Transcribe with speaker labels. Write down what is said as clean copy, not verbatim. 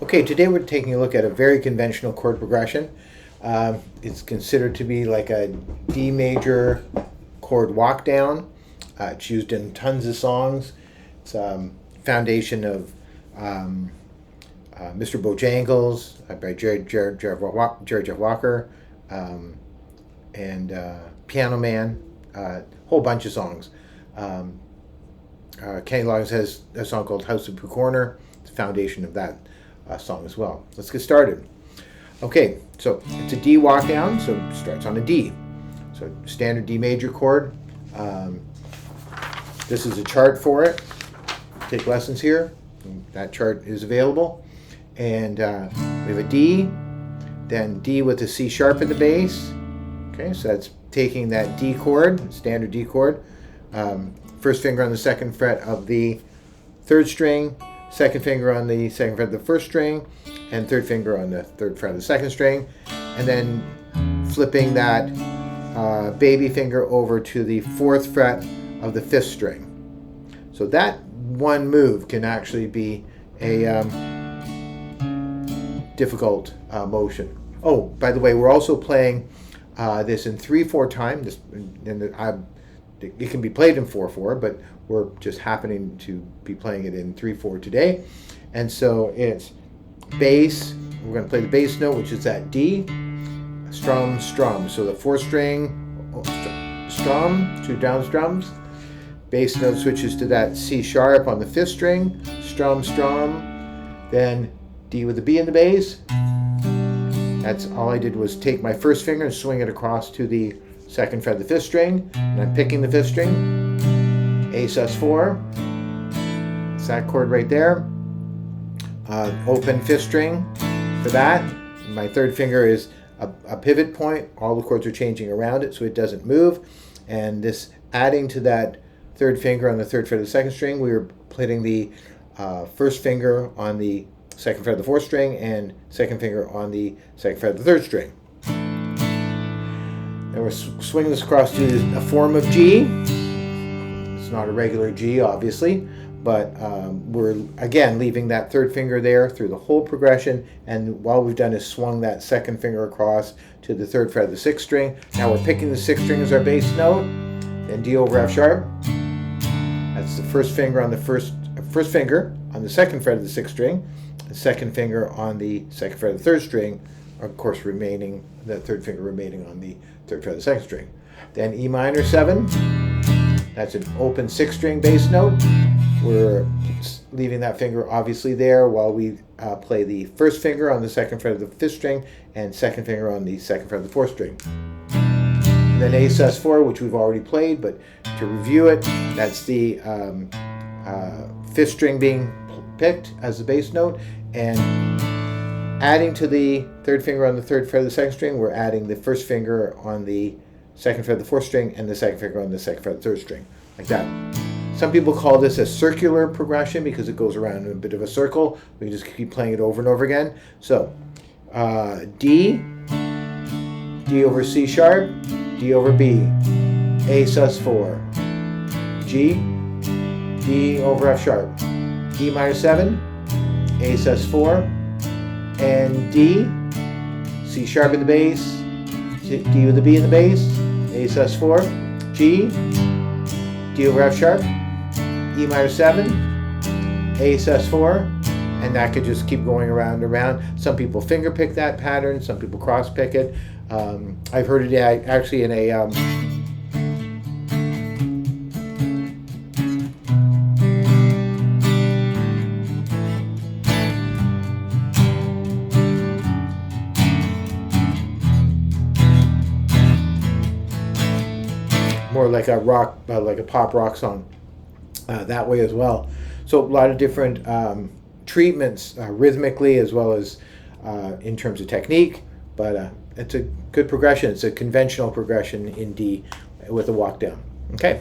Speaker 1: Okay, today we're taking a look at a very conventional chord progression. It's considered to be like a D major chord walk down. It's used in tons of songs. It's foundation of Mr. Bojangles by Jerry Jeff Walker, and Piano Man, whole bunch of songs. Kenny Loggins has a song called House of Pooh Corner. It's the foundation of that song as well. Let's get started. Okay, so it's a D walk down, so it starts on a D. So standard D major chord. This is a chart for it. Take lessons here. That chart is available. And we have a D, then D with a C sharp at the bass. Okay, so that's taking that D chord, standard D chord. First finger on the second fret of the third string, second finger on the second fret of the first string, and third finger on the third fret of the second string, and then flipping that baby finger over to the fourth fret of the fifth string. So that one move can actually be a difficult motion. Oh, by the way, we're also playing this in 3/4 time. It can be played in 4/4, but we're just happening to be playing it in 3/4 today. And so it's bass. We're going to play the bass note, which is that D, strum, strum. So the fourth string, strum, two down strums. Bass note switches to that C sharp on the fifth string, strum, strum. Then D with the B in the bass. That's all I did was take my first finger and swing it across to the second fret of the fifth string, and I'm picking the fifth string, A sus4. It's that chord right there. Open fifth string for that. My third finger is a pivot point. All the chords are changing around it so it doesn't move. And this adding to that third finger on the third fret of the second string, we were putting the first finger on the second fret of the fourth string and second finger on the second fret of the third string. And we're swinging this across to a form of G. It's not a regular G, obviously, but we're, again, leaving that third finger there through the whole progression, and all we've done is swung that second finger across to the third fret of the sixth string. Now we're picking the sixth string as our bass note, then D over F sharp. That's the first finger on the first finger on the second fret of the sixth string, the second finger on the second fret of the third string, of course that third finger remaining on the third fret of the second string. Then E minor 7, that's an open sixth string bass note. We're leaving that finger obviously there while we play the first finger on the second fret of the fifth string and second finger on the second fret of the fourth string. And then A sus4, which we've already played, but to review it, that's the fifth string being picked as the bass note, and adding to the third finger on the third fret of the second string, we're adding the first finger on the second fret of the fourth string and the second finger on the second fret of the third string, like that. Some people call this a circular progression because it goes around in a bit of a circle. We just keep playing it over and over again. So D, D over C sharp, D over B, A sus4, G, D over F sharp, E minor 7, A sus4, and D, C sharp in the bass, D with the B in the bass, A sus4, G, D over F sharp, E minor 7, A sus4, and that could just keep going around and around. Some people finger pick that pattern, some people cross pick it. I've heard it actually in a more like a rock, like a pop rock song, that way as well. So a lot of different treatments rhythmically as well as in terms of technique, but it's a good progression. It's a conventional progression in D with a walk down. Okay.